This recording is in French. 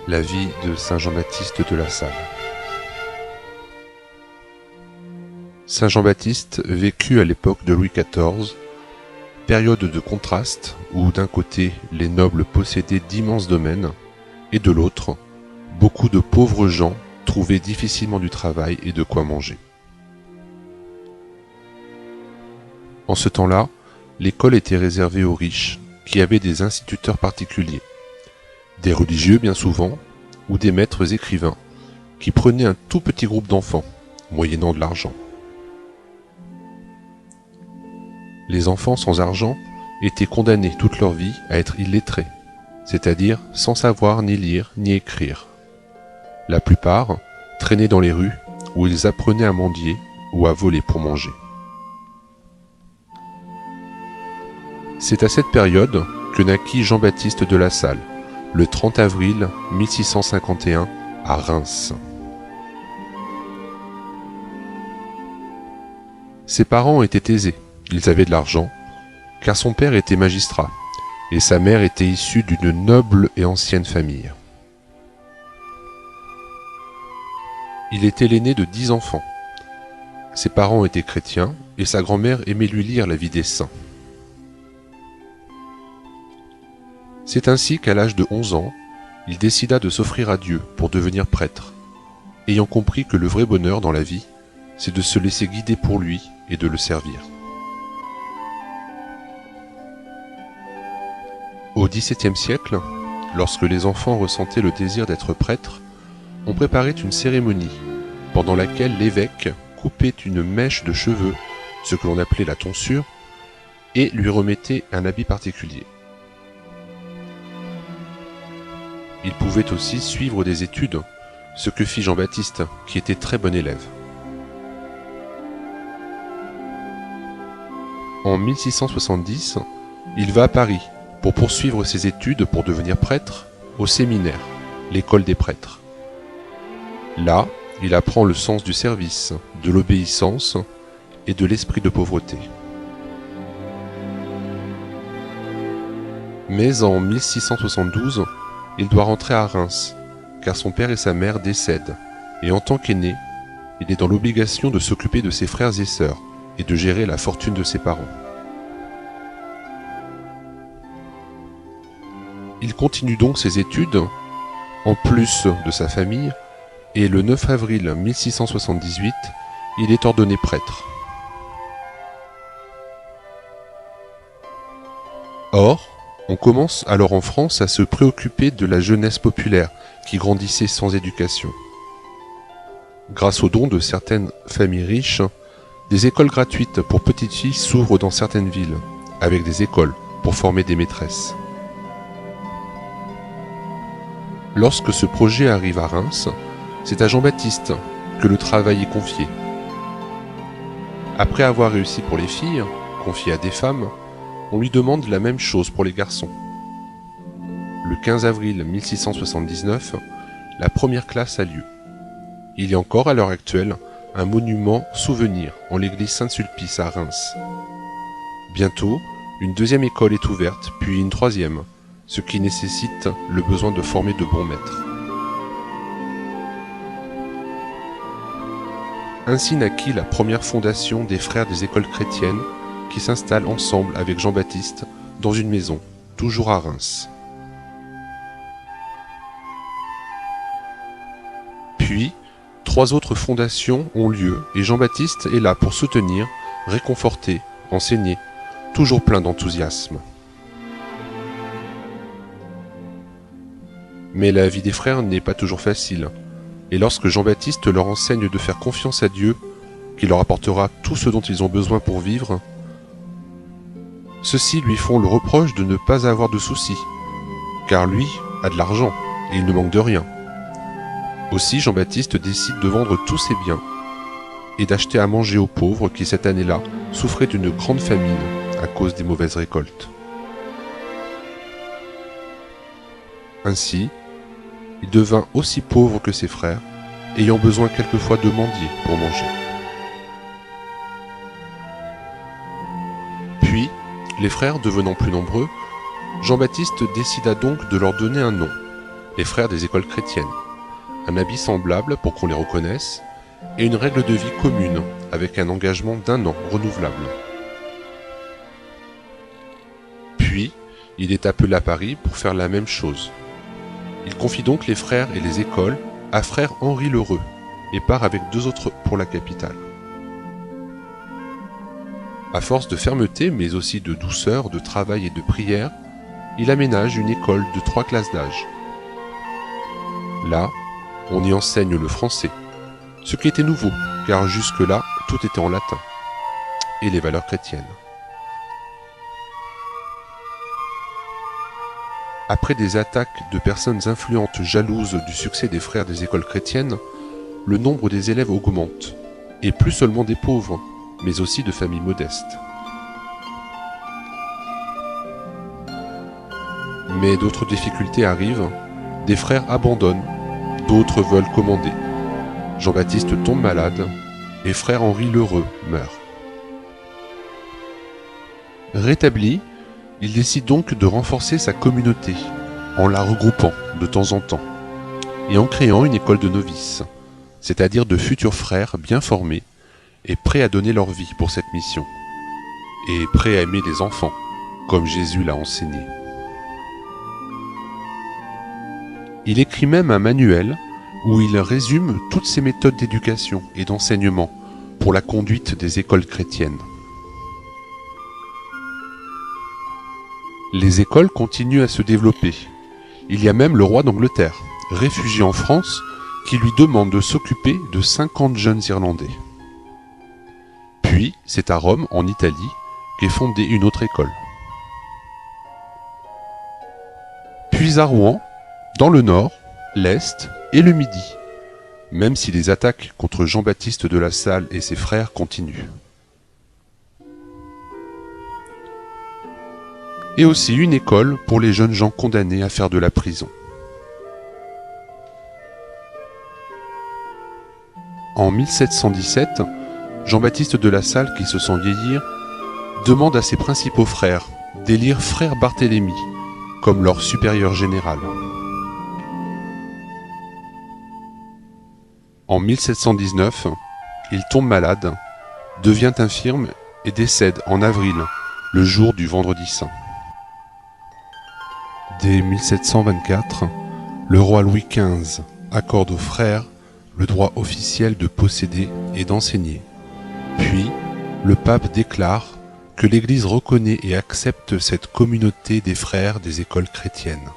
La vie de saint Jean-Baptiste de La Salle. Saint Jean-Baptiste vécut à l'époque de Louis XIV, période de contraste où d'un côté les nobles possédaient d'immenses domaines et de l'autre, beaucoup de pauvres gens trouvaient difficilement du travail et de quoi manger. En ce temps-là, l'école était réservée aux riches qui avaient des instituteurs particuliers, des religieux bien souvent, ou des maîtres écrivains, qui prenaient un tout petit groupe d'enfants, moyennant de l'argent. Les enfants sans argent étaient condamnés toute leur vie à être illettrés, c'est-à-dire sans savoir ni lire ni écrire. La plupart traînaient dans les rues, où ils apprenaient à mendier ou à voler pour manger. C'est à cette période que naquit Jean-Baptiste de La Salle, le 30 avril 1651 à Reims. Ses parents étaient aisés, ils avaient de l'argent, car son père était magistrat et sa mère était issue d'une noble et ancienne famille. Il était l'aîné de 10 enfants. Ses parents étaient chrétiens et sa grand-mère aimait lui lire la vie des saints. C'est ainsi qu'à l'âge de 11 ans, il décida de s'offrir à Dieu pour devenir prêtre, ayant compris que le vrai bonheur dans la vie, c'est de se laisser guider pour lui et de le servir. Au XVIIe siècle, lorsque les enfants ressentaient le désir d'être prêtres, on préparait une cérémonie pendant laquelle l'évêque coupait une mèche de cheveux, ce que l'on appelait la tonsure, et lui remettait un habit particulier. Il pouvait aussi suivre des études, ce que fit Jean-Baptiste, qui était très bon élève. En 1670, il va à Paris pour poursuivre ses études pour devenir prêtre au séminaire, l'école des prêtres. Là, il apprend le sens du service, de l'obéissance et de l'esprit de pauvreté. Mais en 1672, il doit rentrer à Reims, car son père et sa mère décèdent, et en tant qu'aîné, il est dans l'obligation de s'occuper de ses frères et sœurs, et de gérer la fortune de ses parents. Il continue donc ses études, en plus de sa famille, et le 9 avril 1678, il est ordonné prêtre. Or, on commence alors en France à se préoccuper de la jeunesse populaire qui grandissait sans éducation. Grâce aux dons de certaines familles riches, des écoles gratuites pour petites filles s'ouvrent dans certaines villes, avec des écoles pour former des maîtresses. Lorsque ce projet arrive à Reims, c'est à Jean-Baptiste que le travail est confié. Après avoir réussi pour les filles, confiées à des femmes, on lui demande la même chose pour les garçons. Le 15 avril 1679, la première classe a lieu. Il y a encore à l'heure actuelle un monument souvenir en l'église Saint-Sulpice à Reims. Bientôt, une deuxième école est ouverte, puis une troisième, ce qui nécessite le besoin de former de bons maîtres. Ainsi naquit la première fondation des frères des écoles chrétiennes qui s'installent ensemble avec Jean-Baptiste dans une maison, toujours à Reims. Puis, 3 autres fondations ont lieu et Jean-Baptiste est là pour soutenir, réconforter, enseigner, toujours plein d'enthousiasme. Mais la vie des frères n'est pas toujours facile, et lorsque Jean-Baptiste leur enseigne de faire confiance à Dieu, qui leur apportera tout ce dont ils ont besoin pour vivre, ceux-ci lui font le reproche de ne pas avoir de soucis, car lui a de l'argent et il ne manque de rien. Aussi Jean-Baptiste décide de vendre tous ses biens et d'acheter à manger aux pauvres qui cette année-là souffraient d'une grande famine à cause des mauvaises récoltes. Ainsi, il devint aussi pauvre que ses frères, ayant besoin quelquefois de mendier pour manger. Puis, les frères devenant plus nombreux, Jean-Baptiste décida donc de leur donner un nom, les frères des écoles chrétiennes, un habit semblable pour qu'on les reconnaisse, et une règle de vie commune avec un engagement d'1 an renouvelable. Puis, il est appelé à Paris pour faire la même chose. Il confie donc les frères et les écoles à frère Henri Lheureux et part avec 2 autres pour la capitale. À force de fermeté, mais aussi de douceur, de travail et de prière, il aménage une école de 3 classes d'âge. Là, on y enseigne le français, ce qui était nouveau, car jusque-là, tout était en latin, et les valeurs chrétiennes. Après des attaques de personnes influentes jalouses du succès des frères des écoles chrétiennes, le nombre des élèves augmente, et plus seulement des pauvres, mais aussi de familles modestes. Mais d'autres difficultés arrivent, des frères abandonnent, d'autres veulent commander. Jean-Baptiste tombe malade, et frère Henri Lheureux meurt. Rétabli, il décide donc de renforcer sa communauté, en la regroupant de temps en temps, et en créant une école de novices, c'est-à-dire de futurs frères bien formés, et prêts à donner leur vie pour cette mission, et prêts à aimer les enfants, comme Jésus l'a enseigné. Il écrit même un manuel où il résume toutes ses méthodes d'éducation et d'enseignement pour la conduite des écoles chrétiennes. Les écoles continuent à se développer. Il y a même le roi d'Angleterre, réfugié en France, qui lui demande de s'occuper de 50 jeunes Irlandais. Puis, c'est à Rome, en Italie, qu'est fondée une autre école. Puis à Rouen, dans le nord, l'est et le midi, même si les attaques contre Jean-Baptiste de La Salle et ses frères continuent. Et aussi une école pour les jeunes gens condamnés à faire de la prison. En 1717, Jean-Baptiste de La Salle, qui se sent vieillir, demande à ses principaux frères d'élire frère Barthélemy comme leur supérieur général. En 1719, il tombe malade, devient infirme et décède en avril, le jour du Vendredi Saint. Dès 1724, le roi Louis XV accorde aux frères le droit officiel de posséder et d'enseigner. Puis, le pape déclare que l'Église reconnaît et accepte cette communauté des frères des écoles chrétiennes.